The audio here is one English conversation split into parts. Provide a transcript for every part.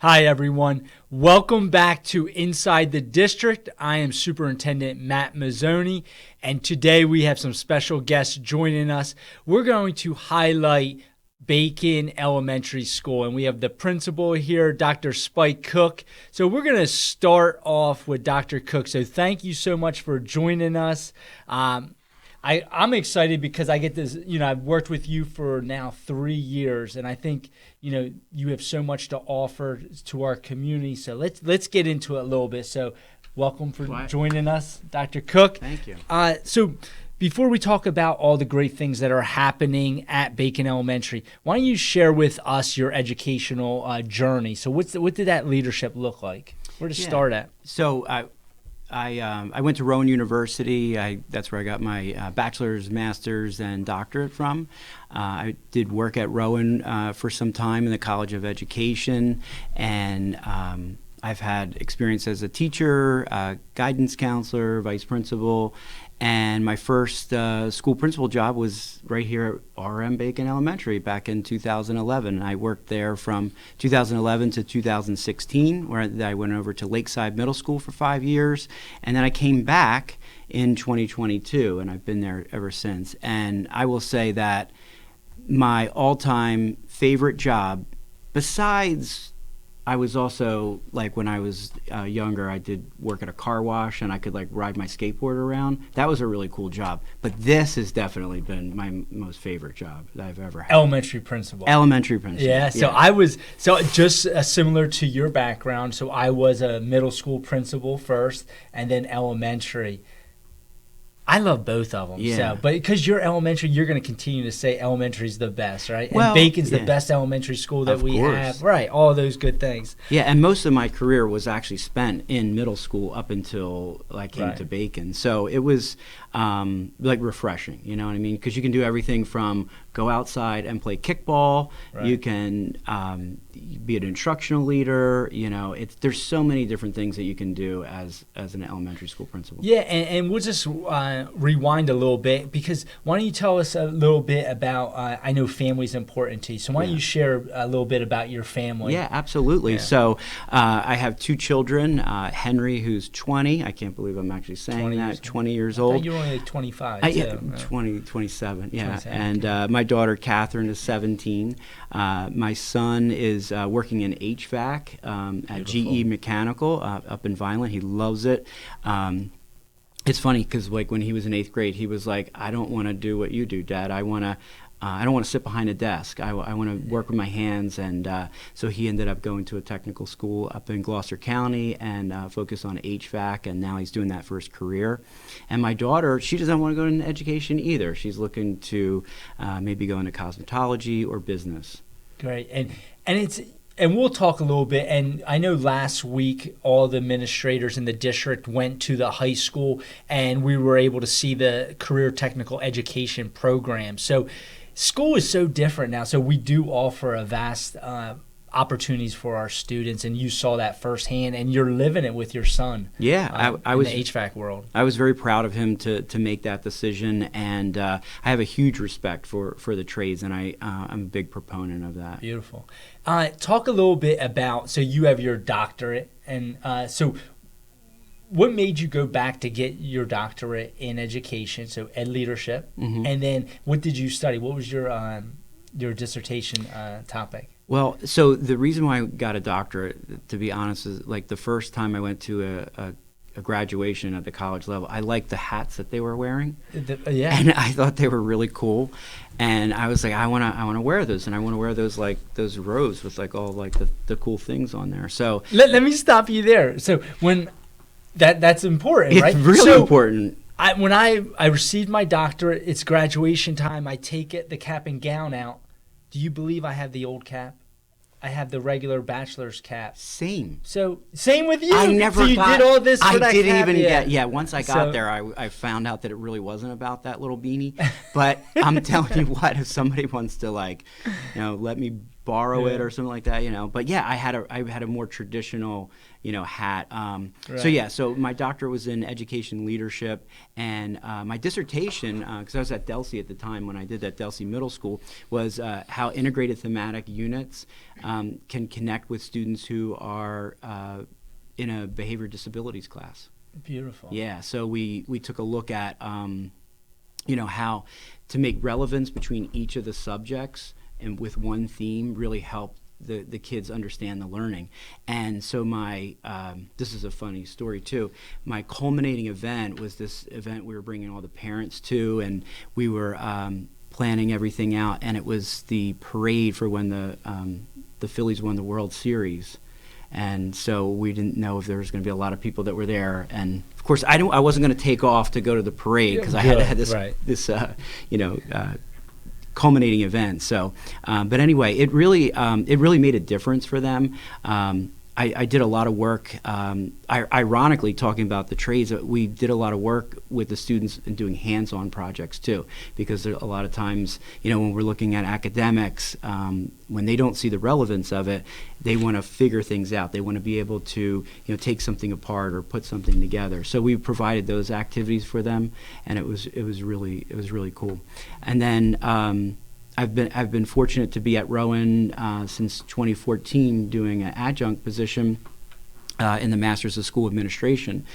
Hi, everyone. Welcome back to Inside the District. I am Superintendent Matt Mazzone, and today we have some special guests joining us. We're going to highlight Bacon Elementary School, and we have the principal here, Dr. Spike Cook. So we're going to start off with Dr. Cook. So thank you so much for joining us. I'm excited because I get this, I've worked with you for now 3 years, and I think, you have so much to offer to our community. So let's get into it a little bit. So welcome for joining us, Dr. Cook. Thank you. So before we talk about all the great things that are happening at Bacon Elementary, why don't you share with us your educational journey? So what did that leadership look like? Where to start at? So I went to Rowan University. That's where I got my bachelor's, master's, and doctorate from. I did work at Rowan for some time in the College of Education, and I've had experience as a teacher, guidance counselor, vice principal, and my first school principal job was right here at R.M.Bacon Elementary back in 2011. I worked there from 2011 to 2016, where I went over to Lakeside Middle School for 5 years, and then I came back in 2022, and I've been there ever since. And I will say that my all-time favorite job, besides I was also, like, when I was younger, I did work at a car wash, and I could, ride my skateboard around. That was a really cool job. But this has definitely been my most favorite job that I've ever had. Elementary principal. Yeah, so I was, just similar to your background, so I was a middle school principal first, and then elementary. I love both of them. Yeah. But because you're elementary, you're going to continue to say elementary's the best, right? Well, and Bacon's the best elementary school that we have. Right, all those good things. Yeah, and most of my career was actually spent in middle school up until I came to Bacon. So it was refreshing, you know what I mean? Because you can do everything from go outside and play kickball. Right. You can be an instructional leader. There's so many different things that you can do as an elementary school principal. Yeah, and we'll just rewind a little bit, because why don't you tell us a little bit about, I know family's important to you, so why don't you share a little bit about your family? Yeah, absolutely. Yeah. So I have 2 children, Henry, who's 20. I can't believe I'm actually saying that, 20 years old. I thought you were only 25. 27, yeah. 27. And my daughter, Catherine, is 17. My son is working in HVAC at GE Mechanical up in Vineland. He loves it. It's funny because when he was in 8th grade, he was like, I don't want to do what you do, Dad. I don't want to sit behind a desk. I want to work with my hands. And so he ended up going to a technical school up in Gloucester County and focused on HVAC, and now he's doing that for his career. And my daughter, she doesn't want to go into education either. She's looking to maybe go into cosmetology or business. Great. And we'll talk a little bit, and I know last week all the administrators in the district went to the high school, and we were able to see the career technical education program. So school is so different now, so we do offer a vast opportunities for our students, and you saw that firsthand, and you're living it with your son. Yeah, I was in the HVAC world. I was very proud of him to make that decision, and I have a huge respect for the trades, and I'm a big proponent of that. Beautiful. Talk a little bit about, so you have your doctorate, and so what made you go back to get your doctorate in education, so ed leadership, and then what did you study? What was your dissertation topic? Well, so the reason why I got a doctorate, to be honest, is the first time I went to a graduation at the college level, I liked the hats that they were wearing. And I thought they were really cool. And I was like, I want to wear those, and I want to wear those those robes with all the cool things on there. So let me stop you there. So when that's important, right? It's really important. When I received my doctorate, it's graduation time. I take the cap and gown out. Do you believe I have the old cap? I have the regular bachelor's cap. Same. So same with you. I never. So you did all this for that cap? I didn't even get. Yeah. Once I got there, I found out that it really wasn't about that little beanie. But I'm telling you what, if somebody wants to let me borrow it or something like that, But yeah, I had a more traditional, hat. So my doctorate was in education leadership, and my dissertation, because I was at Delsey at the time when I did that Delsey Middle School, was how integrated thematic units can connect with students who are in a behavior disabilities class. Beautiful. Yeah, so we took a look at, how to make relevance between each of the subjects and with one theme really helped the kids understand the learning. And so this is a funny story too, my culminating event was this event we were bringing all the parents to, and we were planning everything out, and it was the parade for when the Phillies won the World Series. And so we didn't know if there was going to be a lot of people that were there. And of course, I wasn't going to take off to go to the parade because I had this culminating event. So, but anyway, it really made a difference for them. I did a lot of work, ironically, talking about the trades, we did a lot of work with the students and doing hands-on projects too, because a lot of times, when we're looking at academics, when they don't see the relevance of it, they want to figure things out. They want to be able to, take something apart or put something together. So we provided those activities for them, and it was really cool. And then I've been fortunate to be at Rowan since 2014 doing an adjunct position in the Masters of School Administration.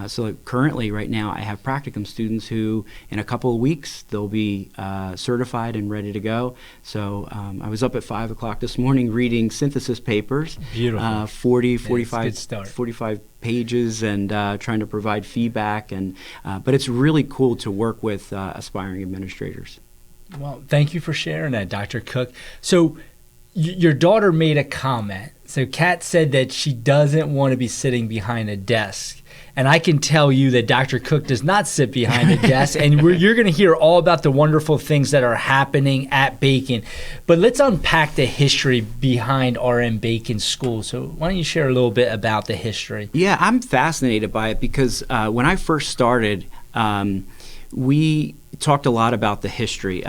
So currently, right now, I have practicum students who, in a couple of weeks, they'll be certified and ready to go. So I was up at 5 o'clock this morning reading synthesis papers. Beautiful. 45 pages, and trying to provide feedback. But it's really cool to work with aspiring administrators. Well, thank you for sharing that, Dr. Cook. So your daughter made a comment. So Kat said that she doesn't want to be sitting behind a desk. And I can tell you that Dr. Cook does not sit behind a desk. And you're going to hear all about the wonderful things that are happening at Bacon. But let's unpack the history behind R.M.Bacon School. So why don't you share a little bit about the history? Yeah, I'm fascinated by it because when I first started, we talked a lot about the history.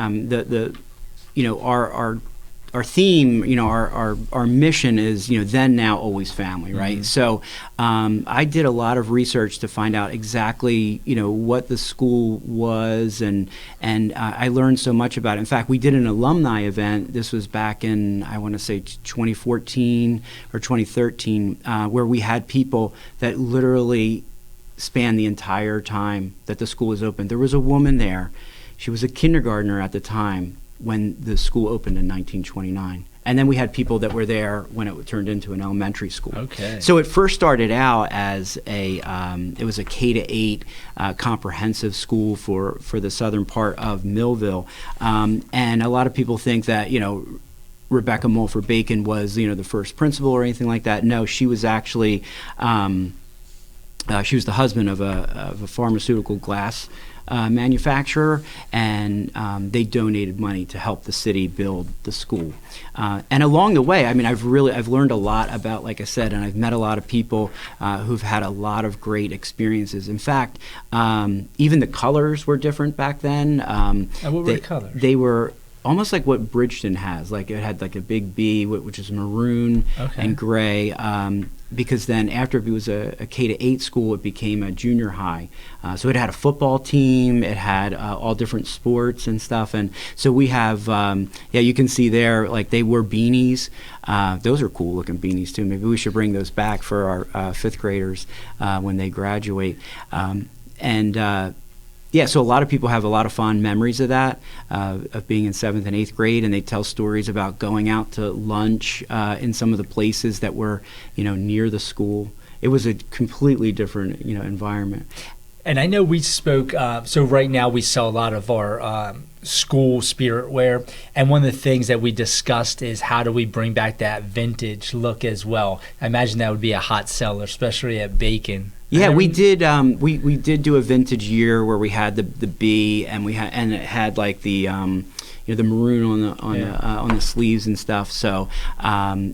Our theme, our mission is, then, now, always family, right? Mm-hmm. So I did a lot of research to find out exactly, what the school was, and I learned so much about it. In fact, we did an alumni event. This was back in, I want to say, 2014 or 2013, where we had people that literally spanned the entire time that the school was open. There was a woman there. She was a kindergartner at the time when the school opened in 1929. And then we had people that were there when it turned into an elementary school. Okay. So it first started out as it was a K-8 comprehensive school for the southern part of Millville. And a lot of people think that, Rebecca Mulford Bacon was, the first principal or anything like that. No, she was actually, she was the husband of a pharmaceutical glass manufacturer, and they donated money to help the city build the school. And along the way, I've learned a lot about, like I said, and I've met a lot of people who've had a lot of great experiences. In fact, even the colors were different back then. And what were the colors? They were almost like what Bridgeton has. Like it had like a big B, which is maroon and gray. Because then after it was a K-8 school, it became a junior high. So it had a football team, it had all different sports and stuff. And so we have, you can see there, like they wore beanies. Those are cool looking beanies too. Maybe we should bring those back for our fifth graders when they graduate. So a lot of people have a lot of fond memories of that, of being in 7th and 8th grade, and they tell stories about going out to lunch in some of the places that were, near the school. It was a completely different, environment. And I know we spoke, so right now we sell a lot of our school spirit wear, and one of the things that we discussed is how do we bring back that vintage look as well. I imagine that would be a hot seller, especially at Bacon. Yeah, we did. We did do a vintage year where we had the B, and it had like the the maroon on the sleeves and stuff. So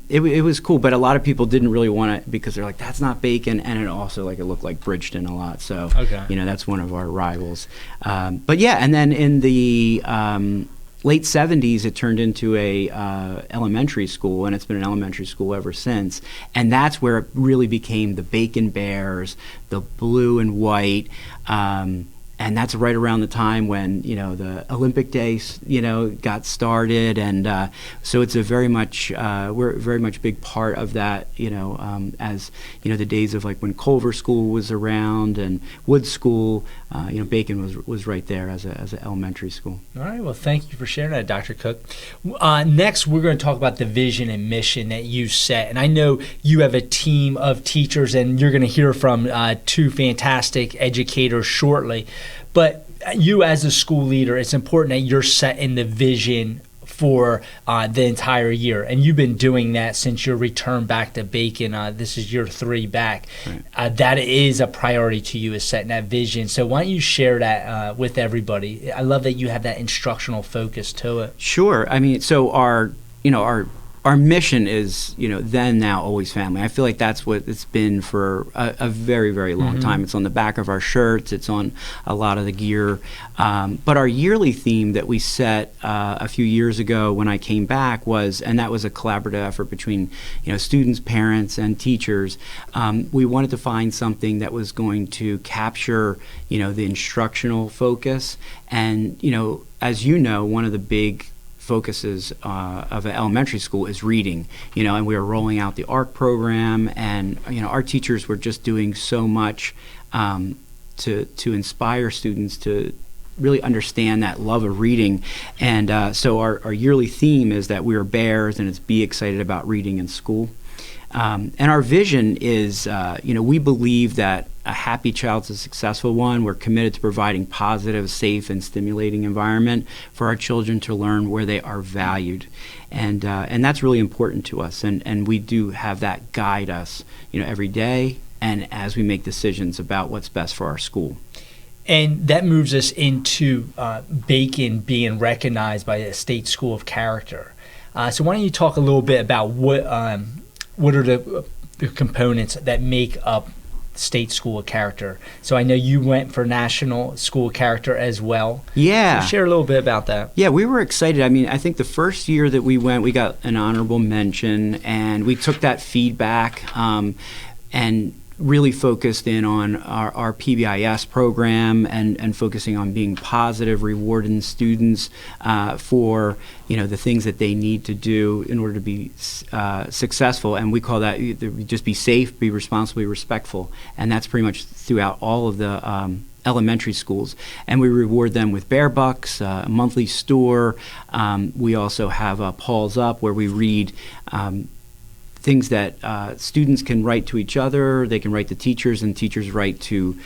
it was cool, but a lot of people didn't really want it because they're like, that's not Bacon, and it also it looked like Bridgeton a lot. So that's one of our rivals. But yeah, and then in the late 70s, it turned into a elementary school, and it's been an elementary school ever since. And that's where it really became the Bacon Bears, the blue and white. And that's right around the time when, the Olympic Days, got started. And so it's we're a very much big part of that, as, the days of like when Culver School was around and Wood School, Bacon was right there as an elementary school. All right. Well, thank you for sharing that, Dr. Cook. Next, we're going to talk about the vision and mission that you set. And I know you have a team of teachers, and you're going to hear from two fantastic educators shortly. But you as a school leader, it's important that you're setting the vision for the entire year. And you've been doing that since your return back to Bacon. This is year 3 back. Right. That is a priority to you, is setting that vision. So why don't you share that with everybody? I love that you have that instructional focus to it. Sure. I mean, so our mission is, then, now, always family. I feel like that's what it's been for a very, very long time. It's on the back of our shirts. It's on a lot of the gear. But our yearly theme that we set a few years ago when I came back and that was a collaborative effort between, students, parents, and teachers. We wanted to find something that was going to capture, the instructional focus. And, as one of the big focuses of an elementary school is reading, and we were rolling out the ARC program, and our teachers were just doing so much to inspire students to really understand that love of reading. And so our yearly theme is that we are bears, and it's be excited about reading in school. And our vision is, we believe that a happy child's a successful one. We're committed to providing positive, safe, and stimulating environment for our children to learn where they are valued. And that's really important to us. And we do have that guide us, every day and as we make decisions about what's best for our school. And that moves us into Bacon being recognized by the State School of Character. So why don't you talk a little bit about what are the components that make up State School of Character? So I know you went for National School of Character as well. Yeah. So share a little bit about that. Yeah, we were excited. I mean, I think the first year that we went, we got an honorable mention, and we took that feedback and really focused in on our PBIS program and focusing on being positive, rewarding students for the things that they need to do in order to be successful. And we call that just be safe, be responsible, be respectful. And that's pretty much throughout all of the elementary schools. And we reward them with Bear Bucks, a monthly store. We also have Paul's Up, where we read things that students can write to each other, they can write to teachers, and teachers write to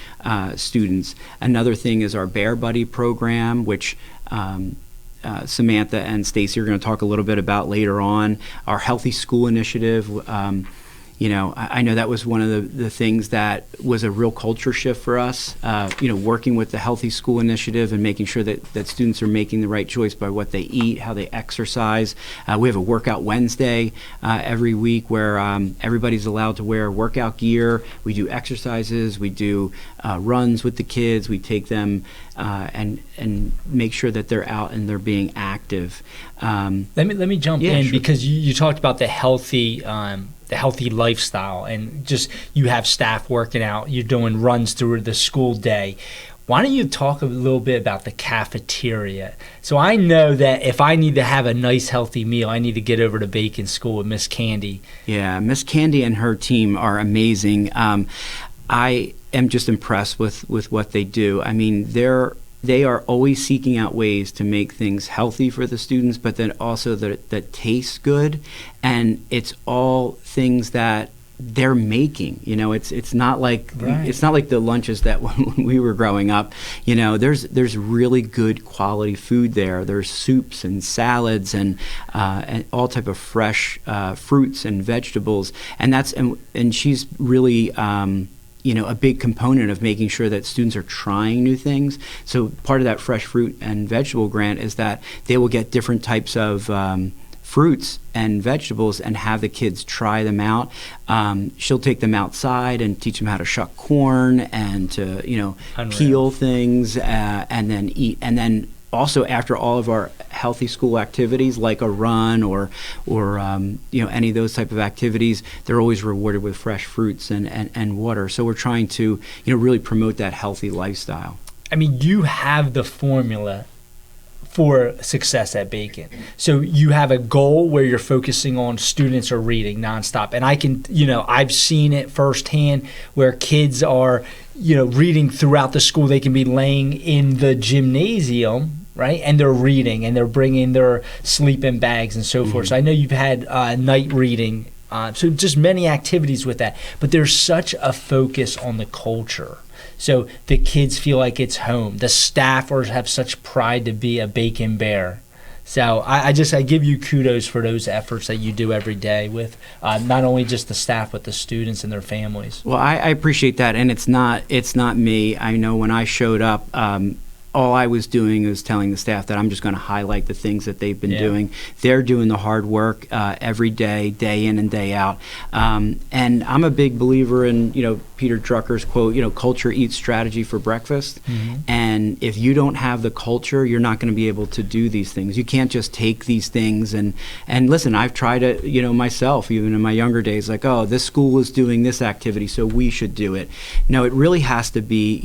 students. Another thing is our Bear Buddy program, which Samantha and Stacey are going to talk a little bit about later on. Our Healthy School Initiative, I know that was one of the things that was a real culture shift for us, working with the Healthy School Initiative and making sure that students are making the right choice by what they eat, how they exercise. We have a Workout Wednesday every week where everybody's allowed to wear workout gear. We do exercises, we do runs with the kids, we take them and make sure that they're out and they're being active. Let me jump in, sure. Because you talked about the healthy lifestyle, and just you have staff working out, you're doing runs through the school day. Why don't you talk a little bit about the cafeteria? So I know that if I need to have a nice healthy meal, I need to get over to Bacon School with Miss Candy. Yeah, Miss Candy and her team are amazing. I am just impressed with what they do. I mean, they are always seeking out ways to make things healthy for the students, but then also that taste good. And it's all things that they're making. It's not like it's not like the lunches that when we were growing up. There's really good quality food there. There's soups and salads and all type of fresh fruits and vegetables. And she's really a big component of making sure that students are trying new things. So part of that fresh fruit and vegetable grant is that they will get different types of fruits and vegetables and have the kids try them out. She'll take them outside and teach them how to shuck corn and to, peel things and then eat. And then also after all of our healthy school activities like a run or any of those type of activities, they're always rewarded with fresh fruits and water. So we're trying to really promote that healthy lifestyle. I mean, you have the formula for success at Bacon. So you have a goal where you're focusing on students are reading nonstop. And I can, I've seen it firsthand where kids are, reading throughout the school. They can be laying in the gymnasium, right? And they're reading and they're bringing their sleeping bags and so forth. So I know you've had night reading. So just many activities with that. But there's such a focus on the culture. So the kids feel like it's home. The staffers have such pride to be a Bacon Bear. So I give you kudos for those efforts that you do every day with not only just the staff but the students and their families. Well, I appreciate that, and it's not me. I know when I showed up, all I was doing was telling the staff that I'm just going to highlight the things that they've been doing. They're doing the hard work every day, day in and day out. And I'm a big believer in, Peter Drucker's quote, culture eats strategy for breakfast. Mm-hmm. And if you don't have the culture, you're not going to be able to do these things. You can't just take these things and listen, I've tried it, myself, even in my younger days, like, oh, this school is doing this activity, so we should do it. No, it really has to be,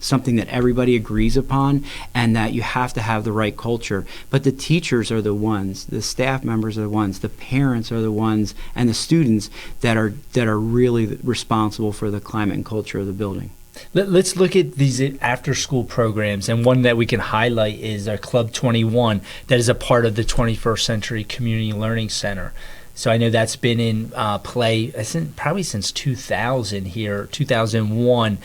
something that everybody agrees upon, and that you have to have the right culture. But the teachers are the ones, the staff members are the ones, the parents are the ones, and the students that are really responsible for the climate and culture of the building. Let's look at these after-school programs, and one that we can highlight is our Club 21 that is a part of the 21st Century Community Learning Center. So I know that's been in play probably since 2000 here, 2001.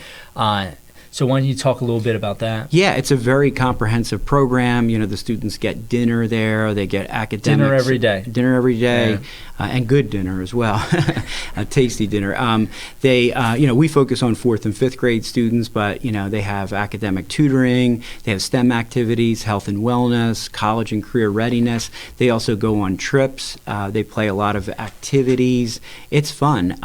So why don't you talk a little bit about that? Yeah, it's a very comprehensive program. The students get dinner there. They get academics. Dinner every day, and good dinner as well, a tasty dinner. We focus on 4th and 5th grade students, but, they have academic tutoring. They have STEM activities, health and wellness, college and career readiness. They also go on trips. They play a lot of activities. It's fun.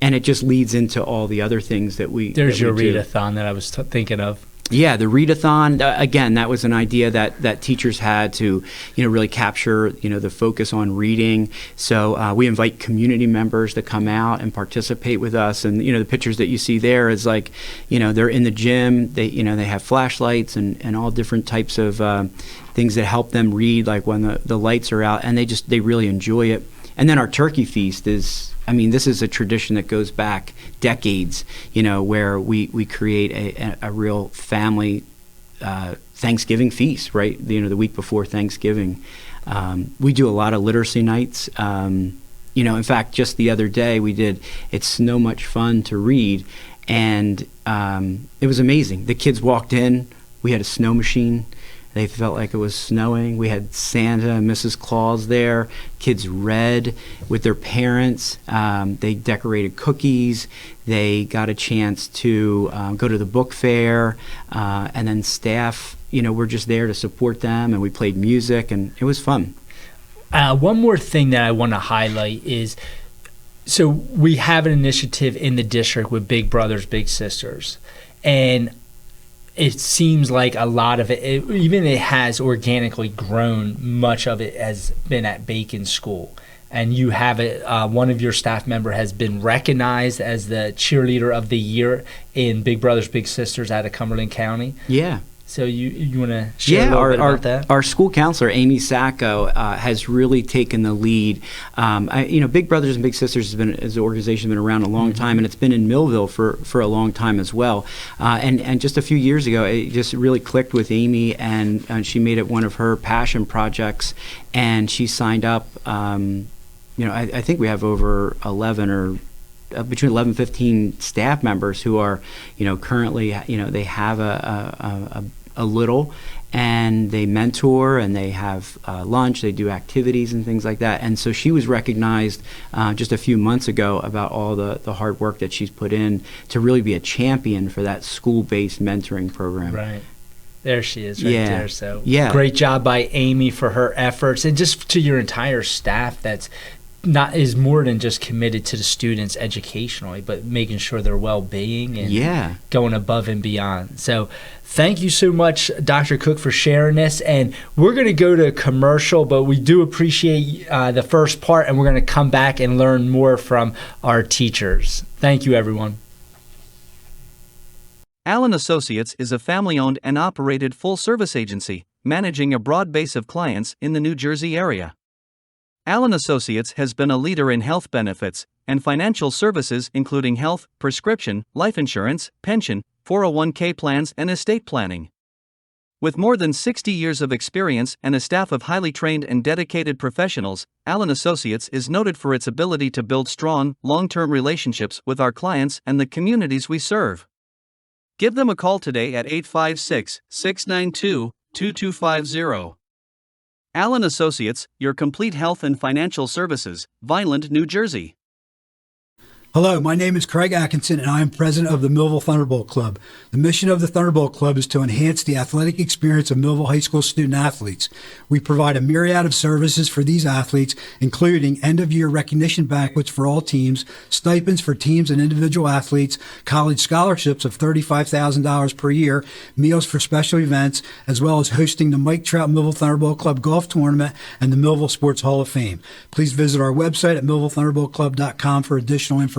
And it just leads into all the other things that we There's your do. readathon that I was thinking of. Yeah, the readathon, again, that was an idea that teachers had to, really capture, the focus on reading. So we invite community members to come out and participate with us. And, the pictures that you see there is like, they're in the gym. They have flashlights and all different types of things that help them read, like when the lights are out. And they really enjoy it. And then our turkey feast is, this is a tradition that goes back decades, where we create a real family Thanksgiving feast, right? The week before Thanksgiving. We do a lot of literacy nights. In fact, just the other day it's so much fun to read. And it was amazing. The kids walked in, we had a snow machine. They felt like it was snowing. We had Santa and Mrs. Claus there. Kids read with their parents. They decorated cookies. They got a chance to go to the book fair. And then staff, were just there to support them. And we played music, and it was fun. One more thing that I want to highlight is, so we have an initiative in the district with Big Brothers, Big Sisters. And it seems like a lot of it has organically grown. Much of it has been at Bacon School. And you have one of your staff member has been recognized as the cheerleader of the year in Big Brothers Big Sisters out of Cumberland County. Yeah. So you want to share a little bit about that? Our school counselor, Amy Sacco, has really taken the lead. Big Brothers and Big Sisters as an organization, has been around a long time, and it's been in Millville for a long time as well. And just a few years ago, it just really clicked with Amy, and she made it one of her passion projects, and she signed up. I think we have over 11 or between 11 and 15 staff members who are, currently, they have a little, and they mentor, and they have lunch, they do activities and things like that. And so she was recognized just a few months ago about all the hard work that she's put in to really be a champion for that school-based mentoring program. Right. There she is right there. So yeah. Great job by Amy for her efforts, and just to your entire staff that's not is more than just committed to the students educationally, but making sure their well-being and going above and beyond. So thank you so much, Dr. Cook, for sharing this. And we're going to go to commercial, but we do appreciate the first part, and we're going to come back and learn more from our teachers. Thank you, everyone. Allen Associates is a family-owned and operated full-service agency, managing a broad base of clients in the New Jersey area. Allen Associates has been a leader in health benefits and financial services including health, prescription, life insurance, pension, 401k plans and estate planning. With more than 60 years of experience and a staff of highly trained and dedicated professionals, Allen Associates is noted for its ability to build strong, long-term relationships with our clients and the communities we serve. Give them a call today at 856-692-2250. Allen Associates, your complete health and financial services, Vineland, New Jersey. Hello, my name is Craig Atkinson, and I am president of the Millville Thunderbolt Club. The mission of the Thunderbolt Club is to enhance the athletic experience of Millville High School student athletes. We provide a myriad of services for these athletes, including end-of-year recognition banquets for all teams, stipends for teams and individual athletes, college scholarships of $35,000 per year, meals for special events, as well as hosting the Mike Trout Millville Thunderbolt Club Golf Tournament and the Millville Sports Hall of Fame. Please visit our website at millvillethunderboltclub.com for additional information.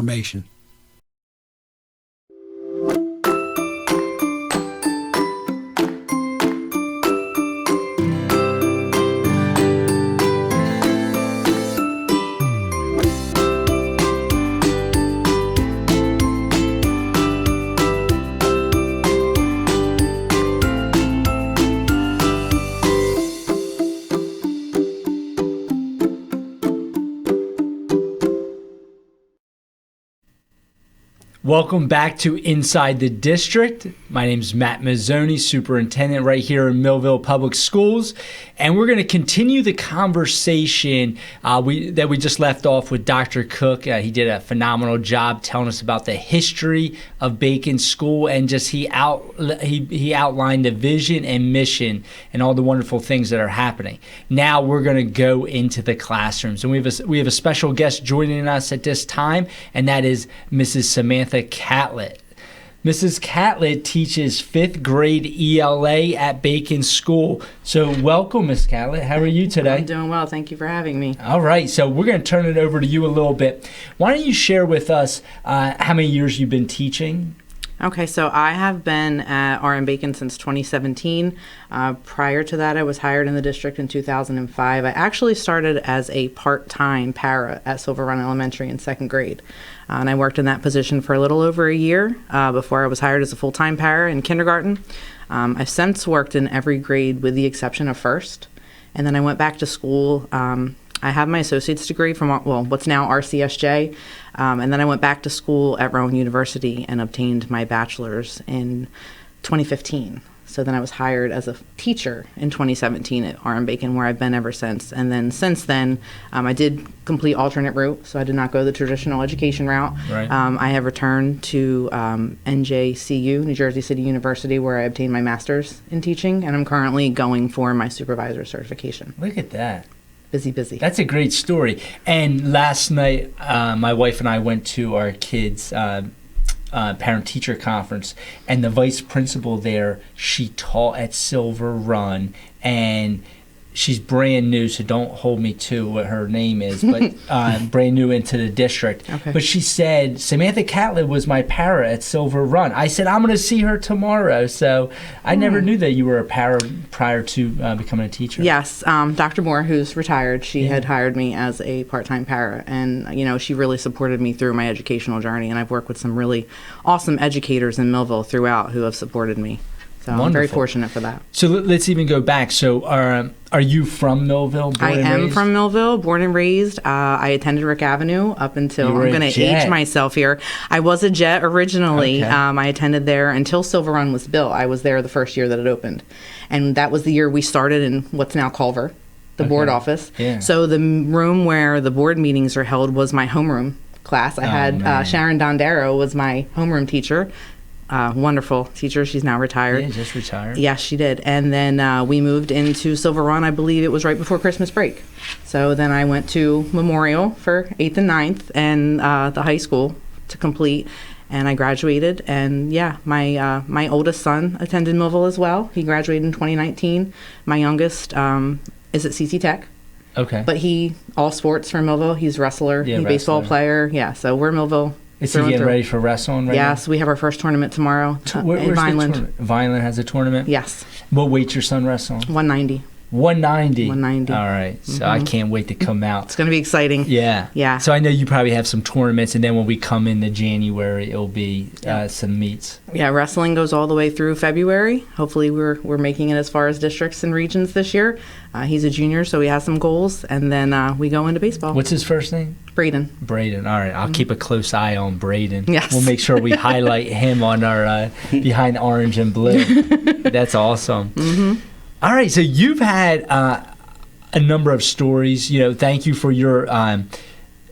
Welcome back to Inside the District. My name is Matt Mazzone, superintendent right here in Millville Public Schools, and we're going to continue the conversation that we just left off with Dr. Cook. He did a phenomenal job telling us about the history of Bacon School, and just he outlined the vision and mission and all the wonderful things that are happening. Now we're going to go into the classrooms, and we have a special guest joining us at this time, and that is Mrs. Samantha Catlett. Mrs. Catlett teaches 5th grade ELA at Bacon School. So welcome, Ms. Catlett. How are you today? I'm doing well. Thank you for having me. All right. So we're going to turn it over to you a little bit. Why don't you share with us how many years you've been teaching? Okay, so I have been at R.M.Bacon since 2017. Prior to that, I was hired in the district in 2005. I actually started as a part-time para at Silver Run Elementary in 2nd grade. And I worked in that position for a little over a year before I was hired as a full-time para in kindergarten. I've since worked in every grade with the exception of 1st. And then I went back to school. I have my associate's degree from, what's now RCSJ. And then I went back to school at Rowan University and obtained my bachelor's in 2015. So then I was hired as a teacher in 2017 at R.M.Bacon, where I've been ever since. And then since then, I did complete alternate route, so I did not go the traditional education route. Right. I have returned to NJCU, New Jersey City University, where I obtained my master's in teaching, and I'm currently going for my supervisor certification. Look at that. Busy, busy. That's a great story. And last night, my wife and I went to our kids' parent-teacher conference, and the vice principal there, she taught at Silver Run, and she's brand new, so don't hold me to what her name is, but brand new into the district. Okay. But she said, Samantha Catlett was my para at Silver Run. I said, I'm going to see her tomorrow. So I never knew that you were a para prior to becoming a teacher. Yes. Dr. Moore, who's retired, she had hired me as a part-time para, and, she really supported me through my educational journey, and I've worked with some really awesome educators in Millville throughout who have supported me. So Wonderful. I'm very fortunate for that. So let's even go back. So are you from Millville? I am from Millville, born and raised. I attended Rick Avenue up until, I'm going to age myself here. I was a Jet originally. Okay. I attended there until Silver Run was built. I was there the first year that it opened. And that was the year we started in what's now Culver, the board office. Yeah. So the room where the board meetings are held was my homeroom class. I had Sharon Dondero was my homeroom teacher. wonderful teacher. She's now retired. Yeah, just retired. Yes, she did. And then we moved into Silver Run, I believe it was right before Christmas break. So then I went to Memorial for 8th and 9th and the high school to complete. And I graduated. And yeah, my oldest son attended Millville as well. He graduated in 2019. My youngest is at CC Tech. Okay. But he, all sports for Millville. He's a wrestler, Yeah, he's a baseball wrestler. player. Yeah, so we're Millville. Is he through and getting through. ready for wrestling right Yes, we have our first tournament tomorrow now? in Where's the Vineland. tournament? Vineland has a tournament? Yes, What weight your son wrestling? 190. 190. 190. All right. So I can't wait to come out. It's going to be exciting. Yeah. Yeah. So I know you probably have some tournaments, and then when we come into January, it'll be some meets. Yeah, wrestling goes all the way through February. Hopefully we're making it as far as districts and regions this year. He's a junior, so he has some goals. And then we go into baseball. What's his first name? Braden. Braden. All right. I'll keep a close eye on Braden. Yes. We'll make sure we highlight him on our Behind Orange and Blue. That's awesome. All right. So you've had a number of stories. Thank you for your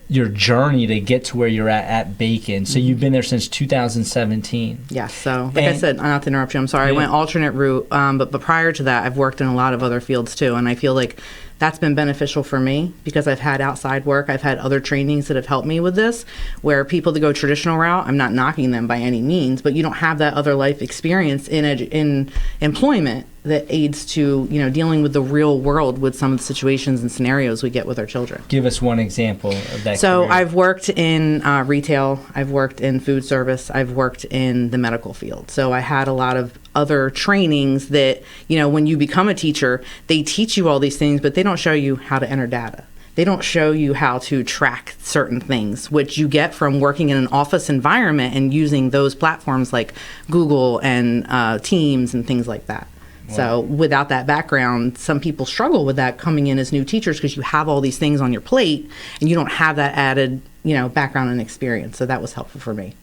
journey to get to where you're at Bacon. So you've been there since 2017. Yes. So, like I said, not to interrupt you, I'm sorry. Yeah. I went alternate route, but prior to that, I've worked in a lot of other fields too, and I feel like that's been beneficial for me because I've had outside work. I've had other trainings that have helped me with this, where people that go traditional route, I'm not knocking them by any means, but you don't have that other life experience in employment that aids to dealing with the real world with some of the situations and scenarios we get with our children. Give us one example of that. So career. I've worked in retail, I've worked in food service, I've worked in the medical field. So I had a lot of other trainings that, when you become a teacher, they teach you all these things, but they don't show you how to enter data. They don't show you how to track certain things, which you get from working in an office environment and using those platforms like Google and Teams and things like that. So without that background, some people struggle with that coming in as new teachers because you have all these things on your plate and you don't have that added, background and experience. So that was helpful for me.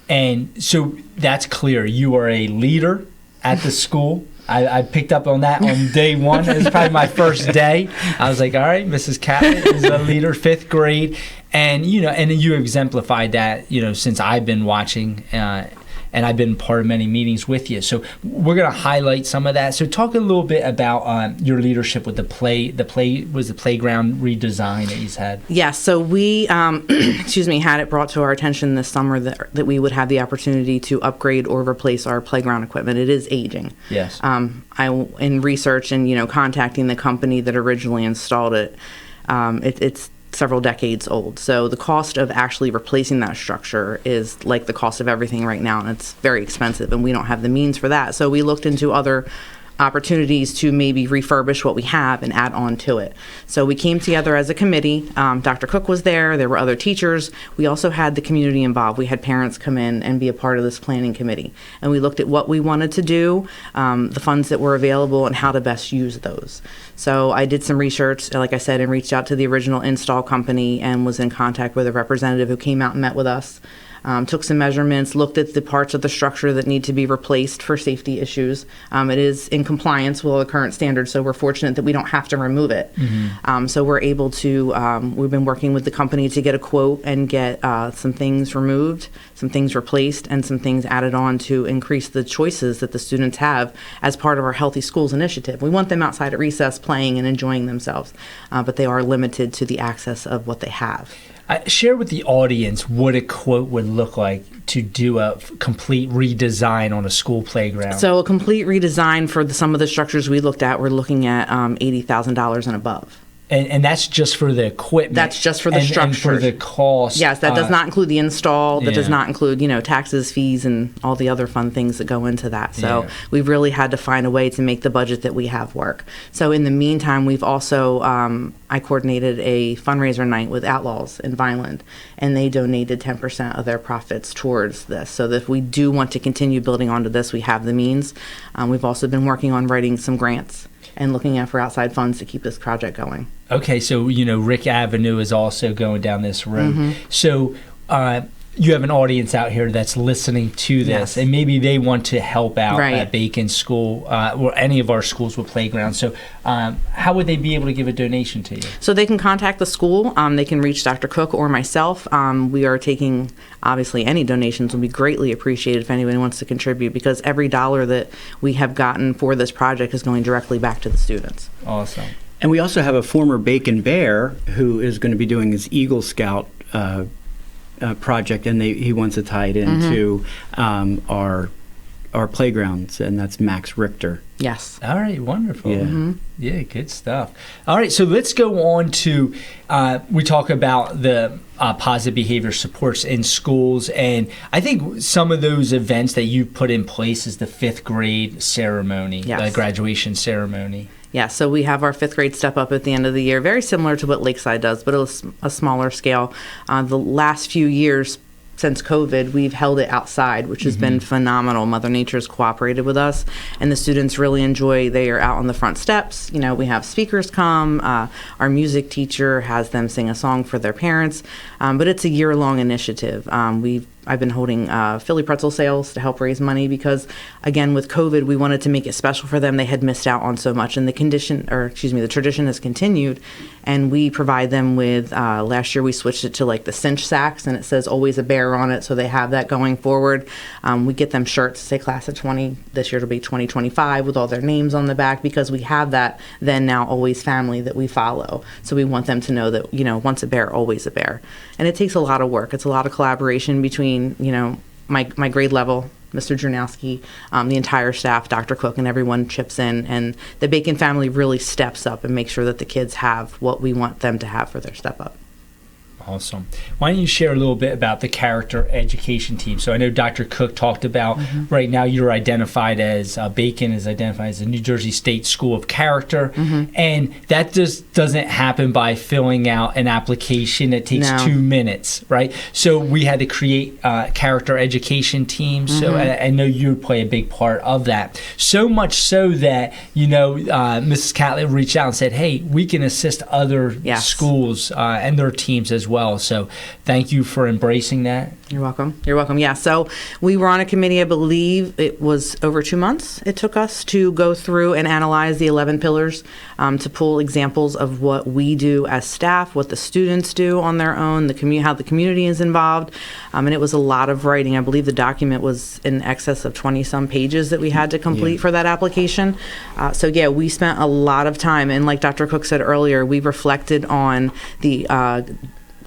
And so that's clear. You are a leader at the school. I picked up on that on day one. It was probably my first day. I was like, all right, Mrs. Catlett is a leader, 5th grade. And, and you exemplified that, since I've been watching and I've been part of many meetings with you. So we're going to highlight some of that. So talk a little bit about your leadership with the playground redesign that you've had. Yeah, so we, had it brought to our attention this summer that we would have the opportunity to upgrade or replace our playground equipment. It is aging. Yes. In research and, contacting the company that originally installed it, it's several decades old. So the cost of actually replacing that structure is like the cost of everything right now, and it's very expensive, and we don't have the means for that. So we looked into other opportunities to maybe refurbish what we have and add on to it. So we came together as a committee. Dr. Cook was there. There were other teachers. We also had the community involved. We had parents come in and be a part of this planning committee. And we looked at what we wanted to do, the funds that were available, and how to best use those. So I did some research, like I said, and reached out to the original install company and was in contact with a representative who came out and met with us. Took some measurements, looked at the parts of the structure that need to be replaced for safety issues. It is in compliance with all the current standards, so we're fortunate that we don't have to remove it. So we're able to, we've been working with the company to get a quote and get some things removed, some things replaced, and some things added on to increase the choices that the students have as part of our Healthy Schools initiative. We want them outside at recess playing and enjoying themselves, but they are limited to the access of what they have. Share with the audience what a quote would look like to do a complete redesign on a school playground. So a complete redesign for some of the structures we looked at, we're looking at $80,000 and above. And that's just for the equipment. That's just for the structure. And for the cost. Yes, that does not include the install. That does yeah. not include, taxes, fees, and all the other fun things that go into that. So we've really had to find a way to make the budget that we have work. So in the meantime, we've also, I coordinated a fundraiser night with Outlaws in Vineland, and they donated 10% of their profits towards this. So that if we do want to continue building onto this, we have the means. We've also been working on writing some grants and looking out for outside funds to keep this project going. Okay, so Rick Avenue is also going down this road. So you have an audience out here that's listening to this, and maybe they want to help out at Bacon School or any of our schools with playgrounds. So how would they be able to give a donation to you? So they can contact the school. They can reach Dr. Cook or myself. We are taking, obviously, any donations would be greatly appreciated if anybody wants to contribute, because every dollar that we have gotten for this project is going directly back to the students. Awesome. And we also have a former Bacon Bear who is going to be doing his Eagle Scout project, and he wants to tie it into our playgrounds, and that's Max Richter. Yes. All right, wonderful. Yeah. Yeah, good stuff. All right, so let's go on to, we talk about the positive behavior supports in schools, and I think some of those events that you put in place is the 5th grade ceremony, the graduation ceremony. Yeah, so we have our 5th grade step up at the end of the year, very similar to what Lakeside does, but a smaller scale. The last few years since COVID, we've held it outside, which has been phenomenal. Mother Nature's cooperated with us, and the students really enjoy. They are out on the front steps. You know, we have speakers come. Our music teacher has them sing a song for their parents, but it's a year-long initiative. I've been holding Philly pretzel sales to help raise money because, again, with COVID, we wanted to make it special for them. They had missed out on so much, and the tradition has continued, and we provide them with, last year we switched it to like the cinch sacks, and it says always a bear on it, so they have that going forward. We get them shirts, say class of 20, this year it'll be 2025 with all their names on the back, because we have that then now always family that we follow. So we want them to know that, once a bear, always a bear. And it takes a lot of work. It's a lot of collaboration between, my grade level, Mr. Jernowski, the entire staff, Dr. Cook, and everyone chips in. And the Bacon family really steps up and makes sure that the kids have what we want them to have for their step up. Awesome. Why don't you share a little bit about the character education team? So I know Dr. Cook talked about right now you're identified as, Bacon is identified as a New Jersey State School of Character, and that just doesn't happen by filling out an application that takes 2 minutes, right? So we had to create character education teams, so I know you play a big part of that. So much so that, Mrs. Catlett reached out and said, hey, we can assist other schools and their teams as well. So thank you for embracing that. You're welcome. You're welcome. Yeah. So we were on a committee, I believe it was over 2 months. It took us to go through and analyze the 11 pillars, to pull examples of what we do as staff, what the students do on their own, how the community is involved. And it was a lot of writing. I believe the document was in excess of 20 some pages that we had to complete for that application. So yeah, we spent a lot of time. And like Dr. Cook said earlier, we reflected on the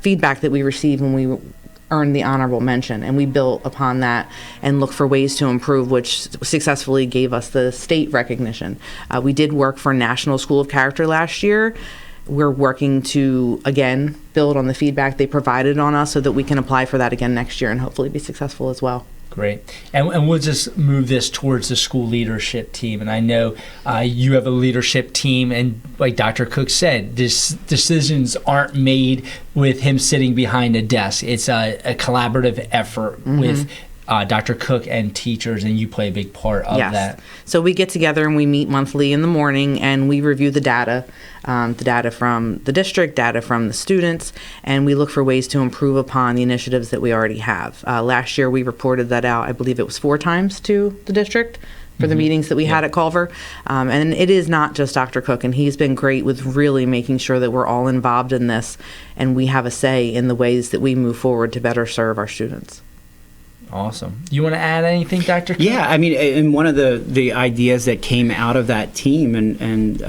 feedback that we received when we earned the honorable mention, and we built upon that and looked for ways to improve, which successfully gave us the state recognition. We did work for National School of Character last year. We're working to, again, build on the feedback they provided on us so that we can apply for that again next year and hopefully be successful as well. Great. And we'll just move this towards the school leadership team. And I know you have a leadership team, and like Dr. Cook said, decisions aren't made with him sitting behind a desk. It's a collaborative effort with Dr. Cook and teachers, and you play a big part of that. So we get together and we meet monthly in the morning, and we review the data from the district, data from the students, and we look for ways to improve upon the initiatives that we already have. Last year we reported that out, I believe it was 4 times to the district for the meetings that we had at Culver. And it is not just Dr. Cook, and he's been great with really making sure that we're all involved in this, and we have a say in the ways that we move forward to better serve our students. Awesome. You want to add anything, Dr. Cook? Yeah, I mean, and one of the ideas that came out of that team, and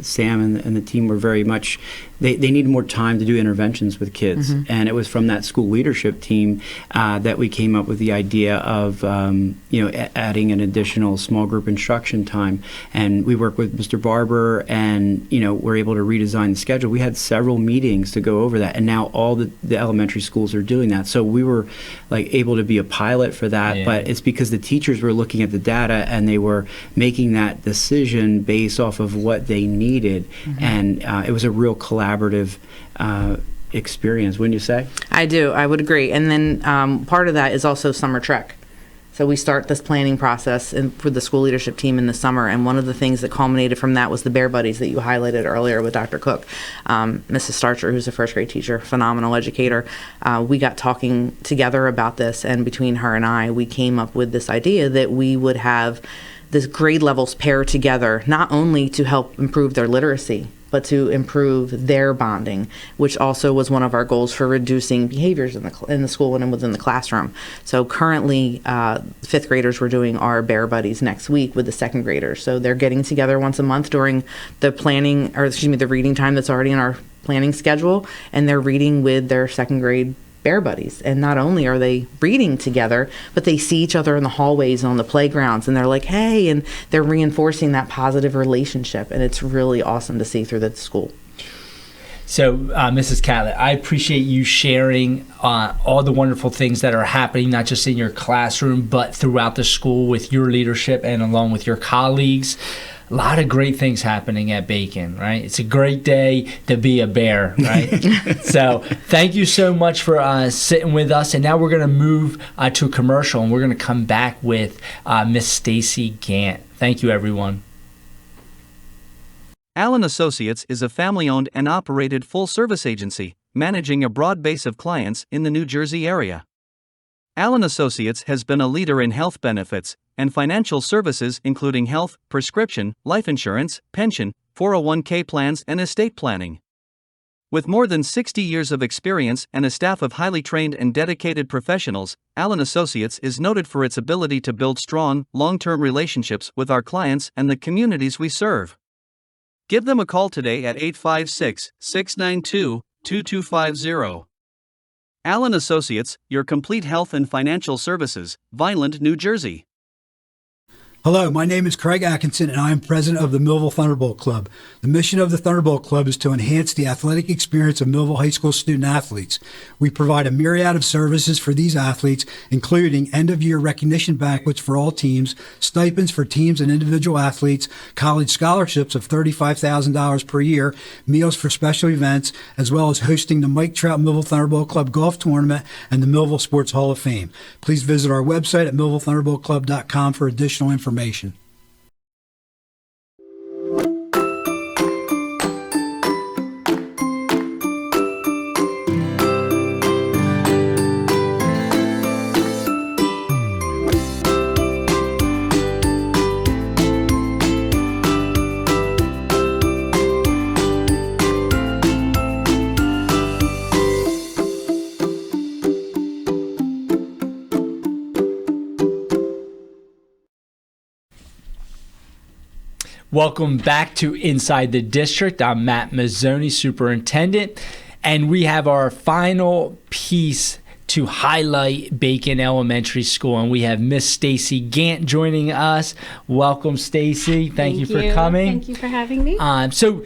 Sam and the team were very much, they needed more time to do interventions with kids. And it was from that school leadership team that we came up with the idea of, adding an additional small group instruction time. And we worked with Mr. Barber, and, we're able to redesign the schedule. We had several meetings to go over that, and now all the elementary schools are doing that. So we were able to be a pilot for that, but it's because the teachers were looking at the data and they were making that decision based off of what they needed. And it was a real collaborative experience, wouldn't you say? I do. I would agree. And then part of that is also summer trek. So we start this planning process for the school leadership team in the summer, and one of the things that culminated from that was the Bear Buddies that you highlighted earlier with Dr. Cook. Mrs. Starcher, who's a first grade teacher, phenomenal educator, we got talking together about this, and between her and I, we came up with this idea that we would have this grade levels pair together, not only to help improve their literacy, but to improve their bonding, which also was one of our goals for reducing behaviors in the school and within the classroom. So currently, fifth graders, we're doing our Bear Buddies next week with the second graders. So they're getting together once a month during the the reading time that's already in our planning schedule, and they're reading with their second grade Bear Buddies. And not only are they reading together, but they see each other in the hallways and on the playgrounds, and they're like, hey, and they're reinforcing that positive relationship. And it's really awesome to see through the school. So, Mrs. Catlett, I appreciate you sharing all the wonderful things that are happening, not just in your classroom, but throughout the school with your leadership and along with your colleagues. A lot of great things happening at Bacon, right? It's a great day to be a bear, right? So thank you so much for sitting with us. And now we're going to move to a commercial, and we're going to come back with Miss Stacey Gant. Thank you, everyone. Allen Associates is a family-owned and operated full-service agency, managing a broad base of clients in the New Jersey area. Allen Associates has been a leader in health benefits and financial services including health, prescription, life insurance, pension, 401k plans, and estate planning. With more than 60 years of experience and a staff of highly trained and dedicated professionals, Allen Associates is noted for its ability to build strong, long-term relationships with our clients and the communities we serve. Give them a call today at 856-692-2250. Allen Associates, your complete health and financial services, Vineland, New Jersey. Hello, my name is Craig Atkinson, and I am president of the Millville Thunderbolt Club. The mission of the Thunderbolt Club is to enhance the athletic experience of Millville High School student athletes. We provide a myriad of services for these athletes, including end-of-year recognition banquets for all teams, stipends for teams and individual athletes, college scholarships of $35,000 per year, meals for special events, as well as hosting the Mike Trout Millville Thunderbolt Club Golf Tournament and the Millville Sports Hall of Fame. Please visit our website at millvillethunderboltclub.com for additional information. Welcome back to Inside the District. I'm Matt Mazzone, Superintendent, and we have our final piece to highlight Bacon Elementary School, and we have Miss Stacey Gant joining us. Welcome, Stacey. Thank you for coming. Thank you for having me. So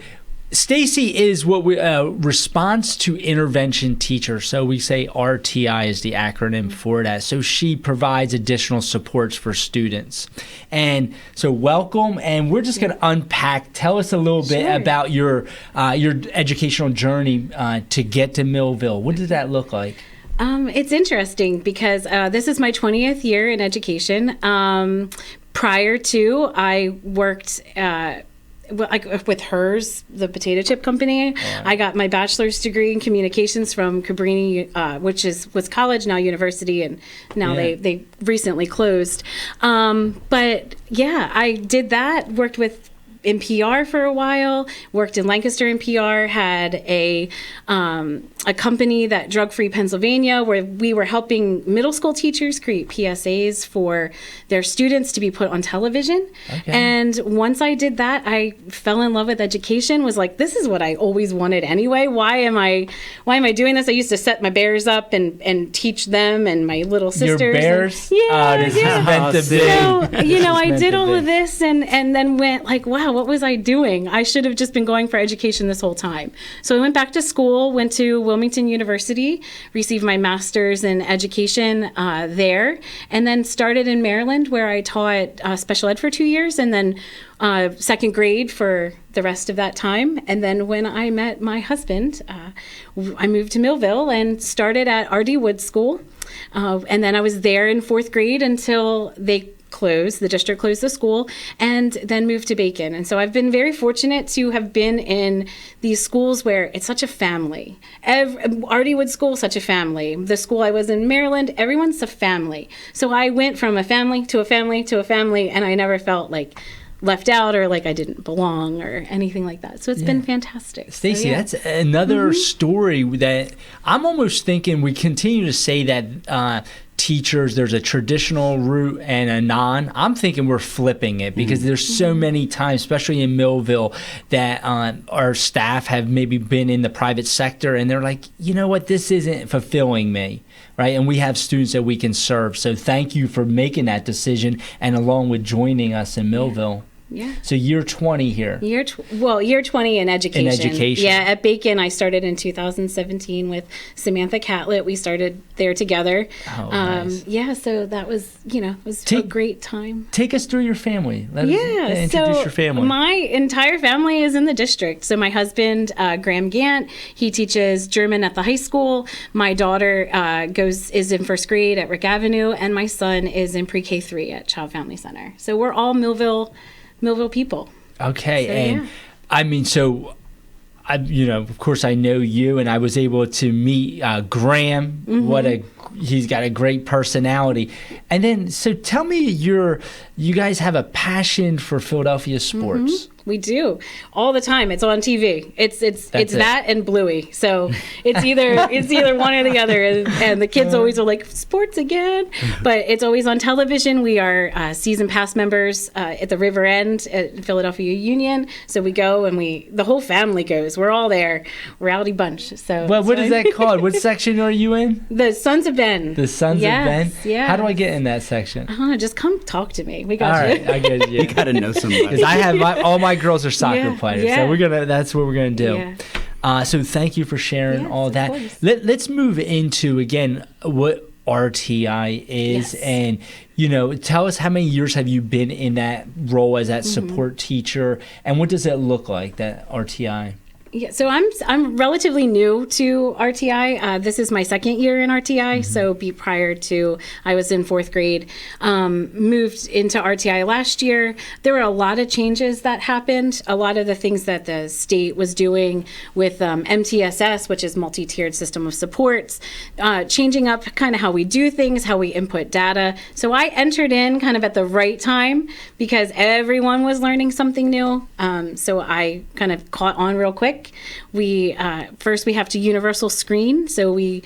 Stacey is what we response to intervention teacher. So we say RTI is the acronym for that. So she provides additional supports for students. And so welcome, and we're just going to unpack. Tell us a little bit about your educational journey to get to Millville. What did that look like? It's interesting because this is my 20th year in education. Prior to, I worked with HERS, the potato chip company. Yeah. I got my bachelor's degree in communications from Cabrini, which was college, now university, and now they recently closed. But yeah, I did that, worked in PR for a while, worked in Lancaster in PR, had a company that Drug Free Pennsylvania, where we were helping middle school teachers create PSAs for their students to be put on television. Okay. And once I did that, I fell in love with education, was like, this is what I always wanted anyway. Why am I doing this? I used to set my bears up and teach them and my little sisters. Your bears? This is meant to be. So, I did all of this and then went like, wow, what was I doing? I should have just been going for education this whole time. So I went back to school, went to Wilmington University, received my master's in education there, and then started in Maryland, where I taught special ed for 2 years, and then second grade for the rest of that time. And then when I met my husband, I moved to Millville and started at R.D. Wood School. And then I was there in fourth grade until they closed, the district closed the school, and then moved to Bacon. And so I've been very fortunate to have been in these schools where it's such a family. R.D. Wood School, such a family. The school I was in, Maryland, everyone's a family. So I went from a family to a family to a family, and I never felt like left out or like I didn't belong or anything like that. So it's been fantastic. Stacey, that's another story that I'm almost thinking we continue to say that teachers, there's a traditional route and a non. I'm thinking we're flipping it because there's so many times, especially in Millville, that our staff have maybe been in the private sector and they're like, you know what, this isn't fulfilling me. Right. And we have students that we can serve. So thank you for making that decision and along with joining us in Millville. Yeah. So year 20 here. Year 20 in education. In education. Yeah, at Bacon, I started in 2017 with Samantha Catlett. We started there together. Oh, nice. Yeah, so that was, it was a great time. Take us through your family. Introduce your family. My entire family is in the district. So my husband, Graham Gant, he teaches German at the high school. My daughter is in first grade at Rick Avenue, and my son is in pre-K 3 at Child Family Center. So we're all Millville people. Okay, so, and I mean, so of course I know you, and I was able to meet Graham. He's got a great personality. And then, so tell me, you guys have a passion for Philadelphia sports. We do all the time. It's on TV. It's that and Bluey. So it's either one or the other. And the kids always are like, sports again. But it's always on television. We are season pass members at the River End at Philadelphia Union. So we go and the whole family goes. We're all there. Rowdy bunch. So well, what is that called? What section are you in? The Sons of Ben. The Sons of Ben? Yeah. How do I get in that section? Just come talk to me. We got all you. Right, I get you. You got to know somebody. Because I have all my girls are soccer players, so that's what we're gonna do. Yeah. So thank you for sharing all that. Let's move into again what RTI is, and tell us how many years have you been in that role as that support teacher, and what does it look like, that RTI? Yeah, so I'm relatively new to RTI. This is my second year in RTI. So prior to, I was in fourth grade, moved into RTI last year. There were a lot of changes that happened. A lot of the things that the state was doing with MTSS, which is multi-tiered system of supports, changing up kind of how we do things, how we input data. So I entered in kind of at the right time because everyone was learning something new. So I kind of caught on real quick. We first we have to universal screen, so we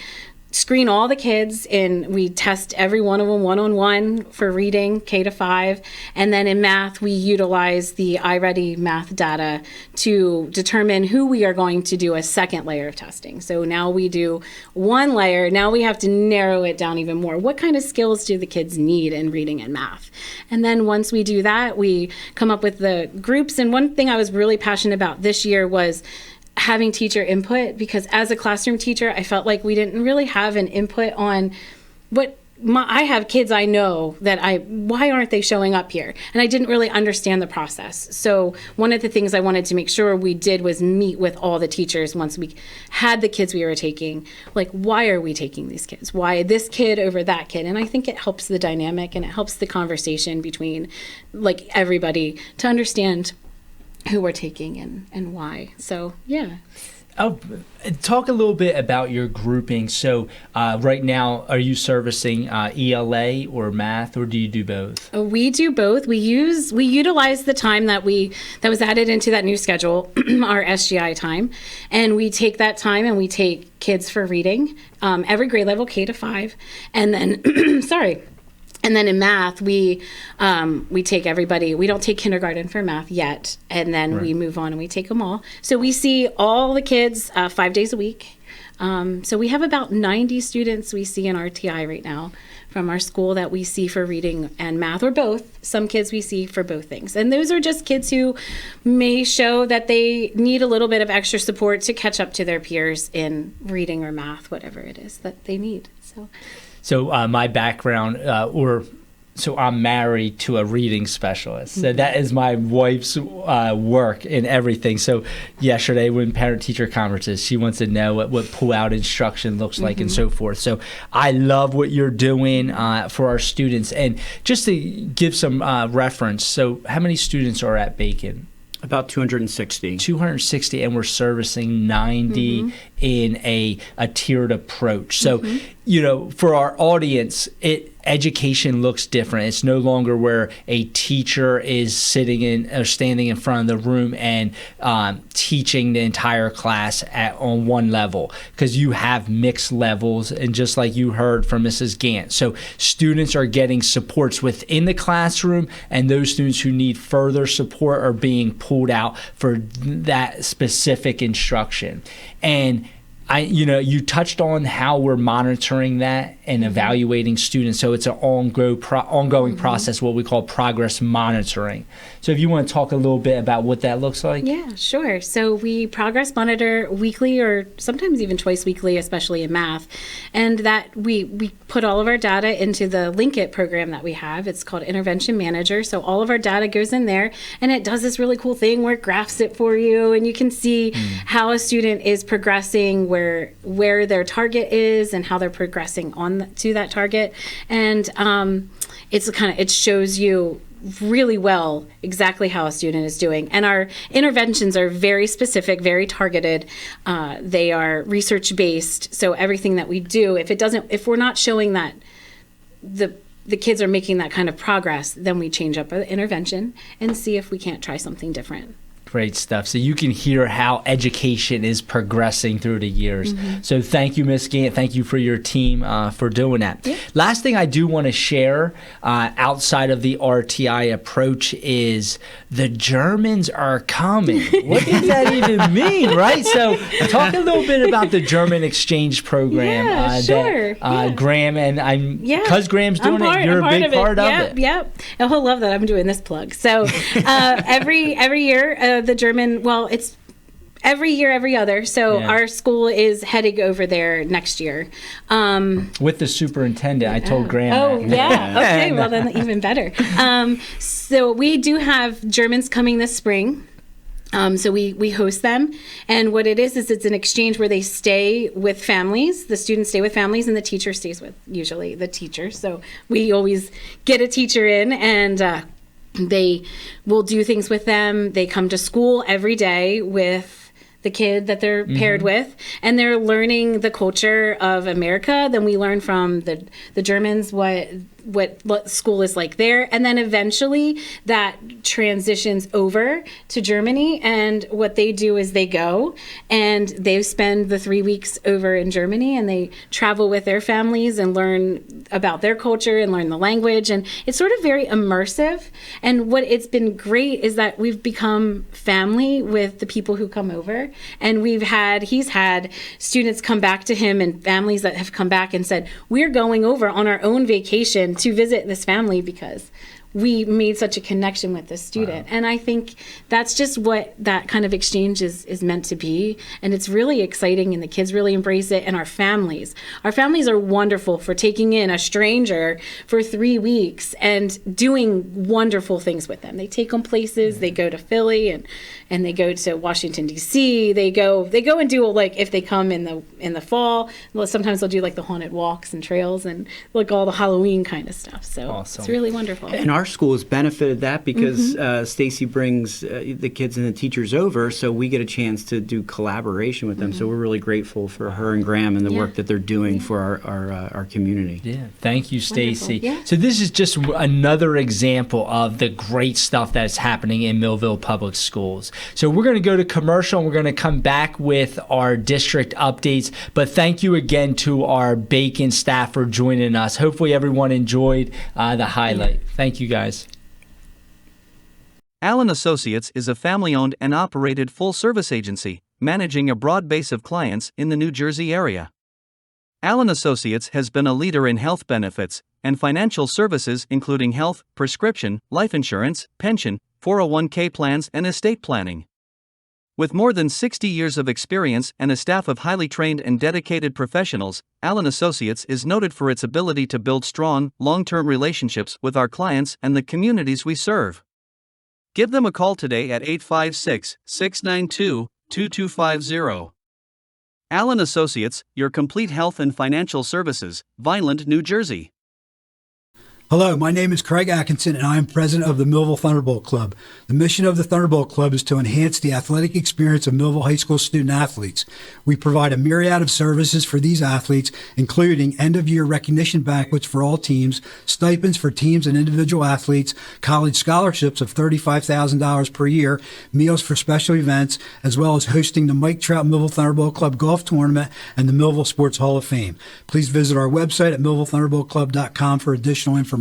screen all the kids and we test every one of them one-on-one for reading K to 5, and then in math we utilize the iReady math data to determine who we are going to do a second layer of testing. So now we do one layer, now we have to narrow it down even more. What kind of skills do the kids need in reading and math? And then once we do that, we come up with the groups. And one thing I was really passionate about this year was having teacher input, because as a classroom teacher, I felt like we didn't really have an input on I have kids I know that why aren't they showing up here? And I didn't really understand the process. So one of the things I wanted to make sure we did was meet with all the teachers once we had the kids we were taking. Like, why are we taking these kids? Why this kid over that kid? And I think it helps the dynamic and it helps the conversation between like everybody to understand who we're taking and why. So, yeah. Oh, talk a little bit about your grouping. So right now, are you servicing ELA or math, or do you do both? We do both. We utilize the time that was added into that new schedule, our SGI time, and we take that time and we take kids for reading, every grade level K to 5, and then sorry. And then in math, we take everybody. We don't take kindergarten for math yet, and then we move on and we take them all. So we see all the kids 5 days a week. So we have about 90 students we see in RTI right now from our school that we see for reading and math, or both. Some kids we see for both things. And those are just kids who may show that they need a little bit of extra support to catch up to their peers in reading or math, whatever it is that they need. So my background, so I'm married to a reading specialist. So that is my wife's work in everything. So yesterday when parent-teacher conferences, she wants to know what pull-out instruction looks like and so forth. So I love what you're doing for our students. And just to give some reference, so how many students are at Bacon? About 260. 260, and we're servicing 90 in a tiered approach. So, for our audience, education looks different. It's no longer where a teacher is sitting in or standing in front of the room and teaching the entire class on one level, because you have mixed levels, and just like you heard from Mrs. Gant. So students are getting supports within the classroom, and those students who need further support are being pulled out for that specific instruction. And you touched on how we're monitoring that and evaluating students. So it's an ongoing process, what we call progress monitoring. So if you want to talk a little bit about what that looks like. Yeah, sure. So we progress monitor weekly, or sometimes even twice weekly, especially in math. And that we put all of our data into the Link It program that we have. It's called Intervention Manager. So all of our data goes in there, and it does this really cool thing where it graphs it for you, and you can see how a student is progressing, where their target is, and how they're progressing to that target. And it shows you really well exactly how a student is doing. And our interventions are very specific, very targeted. They are research based. So everything that we do, if we're not showing that the kids are making that kind of progress, then we change up our intervention and see if we can't try something different. Great stuff. So you can hear how education is progressing through the years. So thank you, Ms. Gant. Thank you for your team for doing that. Yeah. Last thing I do want to share outside of the RTI approach is the Germans are coming. What does that even mean, right? So talk a little bit about the German exchange program. Yeah, sure. Graham, and because Graham's doing it, you're a big part of it. Yep. And he'll love that I'm doing this plug. So every year, the German, it's every year, every other. So our school is heading over there next year. With the superintendent, I told Graham. Oh, yeah. Okay, well then even better. So we do have Germans coming this spring. So we host them, and what it is it's an exchange where they stay with families. The students stay with families, and the teacher stays with usually the teacher. So we always get a teacher in, and they will do things with them. They come to school every day with the kid that they're paired with, and they're learning the culture of America. Then we learn from the Germans what school is like there, and then eventually that transitions over to Germany, and what they do is they go and they spend the 3 weeks over in Germany, and they travel with their families and learn about their culture and learn the language, and it's sort of very immersive. And what it's been great is that we've become family with the people who come over, and he's had students come back to him and families that have come back and said, we're going over on our own vacation to visit this family because we made such a connection with this student. Wow. And I think that's just what that kind of exchange is meant to be. And it's really exciting, and the kids really embrace it. And our families are wonderful for taking in a stranger for 3 weeks and doing wonderful things with them. They take them places. They go to Philly and they go to Washington, D.C. They go and do, if they come in the fall, sometimes they'll do the haunted walks and trails and all the Halloween kind of stuff. So awesome. It's really wonderful. And our school has benefited that because Stacey brings the kids and the teachers over, so we get a chance to do collaboration with them. So we're really grateful for her and Graham and the work that they're doing for our community. Yeah, thank you, Stacey. Yeah. So this is just another example of the great stuff that's happening in Millville Public Schools. So we're going to go to commercial, and we're going to come back with our district updates. But thank you again to our Bacon staff for joining us. Hopefully everyone enjoyed the highlight. Thank you, guys. Allen Associates is a family-owned and operated full-service agency, managing a broad base of clients in the New Jersey area. Allen Associates has been a leader in health benefits and financial services including health, prescription, life insurance, pension, 401k plans, and estate planning. With more than 60 years of experience and a staff of highly trained and dedicated professionals, Allen Associates is noted for its ability to build strong, long-term relationships with our clients and the communities we serve. Give them a call today at 856-692-2250. Allen Associates, your complete health and financial services, Vineland, New Jersey. Hello, my name is Craig Atkinson, and I am president of the Millville Thunderbolt Club. The mission of the Thunderbolt Club is to enhance the athletic experience of Millville High School student athletes. We provide a myriad of services for these athletes, including end-of-year recognition banquets for all teams, stipends for teams and individual athletes, college scholarships of $35,000 per year, meals for special events, as well as hosting the Mike Trout Millville Thunderbolt Club Golf Tournament and the Millville Sports Hall of Fame. Please visit our website at millvillethunderboltclub.com for additional information.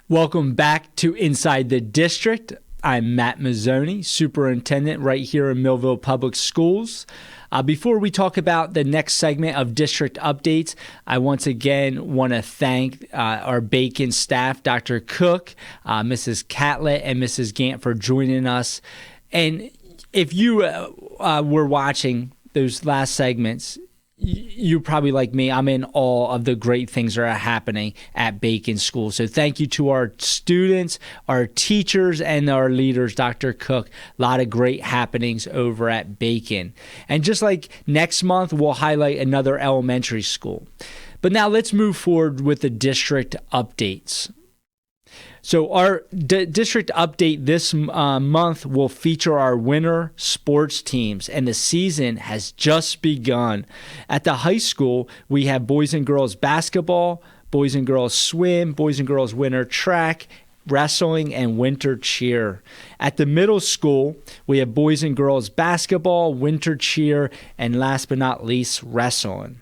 Welcome back to Inside the District. I'm Matt Mazzone, Superintendent right here in Millville Public Schools. Before we talk about the next segment of district updates, I once again want to thank our Bacon staff, Dr. Cook, Mrs. Catlett, and Mrs. Gant for joining us. And if you were watching those last segments, you're probably like me. I'm in awe of the great things that are happening at Bacon School. So thank you to our students, our teachers, and our leaders, Dr. Cook. A lot of great happenings over at Bacon. And just like next month, we'll highlight another elementary school. But now let's move forward with the district updates. So our district update this month will feature our winter sports teams, and the season has just begun. At the high school, we have boys and girls basketball, boys and girls swim, boys and girls winter track, wrestling, and winter cheer. At the middle school, we have boys and girls basketball, winter cheer, and last but not least, wrestling.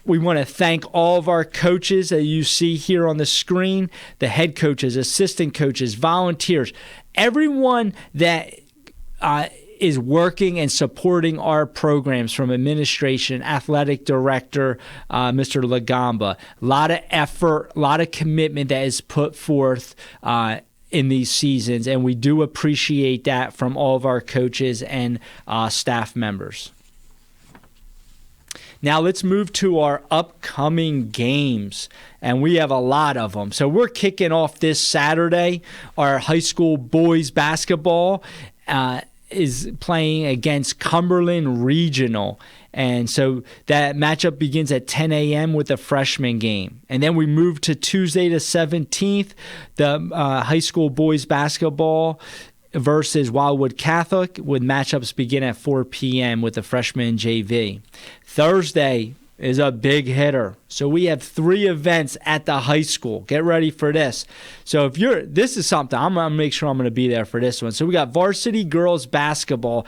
We want to thank all of our coaches that you see here on the screen, the head coaches, assistant coaches, volunteers, everyone that is working and supporting our programs, from administration, athletic director, Mr. Lagamba. A lot of effort, a lot of commitment that is put forth in these seasons, and we do appreciate that from all of our coaches and staff members. Now let's move to our upcoming games, and we have a lot of them. So we're kicking off this Saturday. Our high school boys basketball is playing against Cumberland Regional. And so that matchup begins at 10 a.m. with the freshman game. And then we move to Tuesday the 17th, the high school boys basketball versus Wildwood Catholic, with matchups begin at 4 p.m. with the freshman JV. Thursday is a big hitter. So we have 3 events at the high school. Get ready for this. So this is something, I'm going to make sure I'm going to be there for this one. So we got varsity girls basketball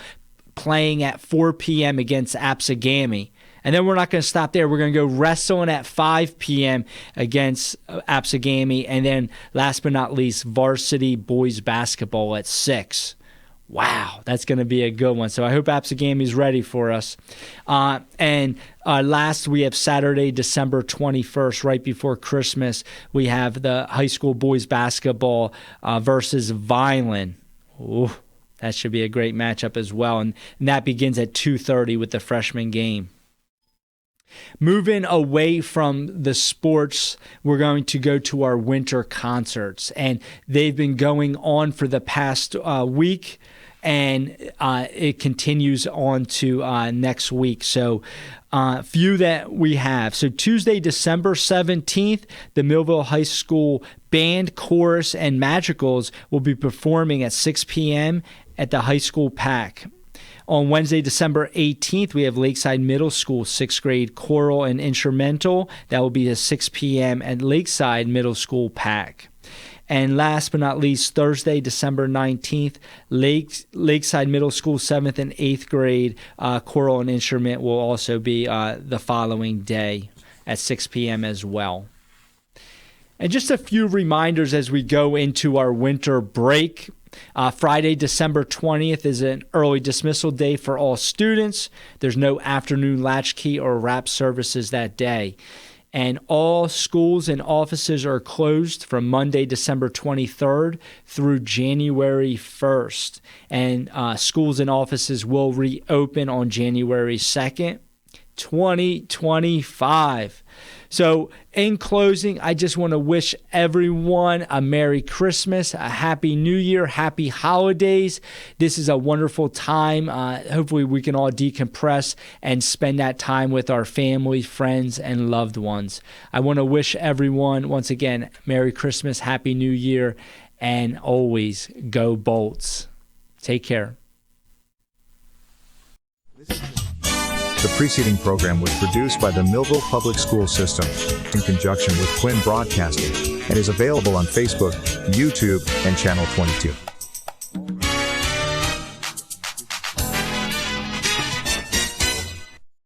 playing at 4 p.m. against Absegami. And then we're not going to stop there. We're going to go wrestling at 5 p.m. against Absegami. And then last but not least, varsity boys basketball at 6. Wow, that's going to be a good one. So I hope Absegami is ready for us. And last, we have Saturday, December 21st, right before Christmas. We have the high school boys basketball versus Vineland. Ooh, that should be a great matchup as well. And that begins at 2:30 with the freshman game. Moving away from the sports, we're going to go to our winter concerts. And they've been going on for the past week, and it continues on to next week. So few that we have. So Tuesday, December 17th, the Millville High School Band, Chorus, and Madrigals will be performing at 6 p.m. at the high school PAC. On Wednesday, December 18th, we have Lakeside Middle School 6th grade choral and instrumental. That will be at 6 p.m. at Lakeside Middle School PAC. And last but not least, Thursday, December 19th, Lakeside Middle School 7th and 8th grade choral and instrument will also be the following day at 6 p.m. as well. And just a few reminders as we go into our winter break. Friday, December 20th is an early dismissal day for all students. There's no afternoon latchkey or wrap services that day. And all schools and offices are closed from Monday, December 23rd through January 1st. And schools and offices will reopen on January 2nd, 2025. So in closing, I just want to wish everyone a Merry Christmas, a Happy New Year, Happy Holidays. This is a wonderful time. Hopefully we can all decompress and spend that time with our family, friends, and loved ones. I want to wish everyone, once again, Merry Christmas, Happy New Year, and always go Bolts. Take care. The preceding program was produced by the Millville Public School System in conjunction with Quinn Broadcasting and is available on Facebook, YouTube, and Channel 22.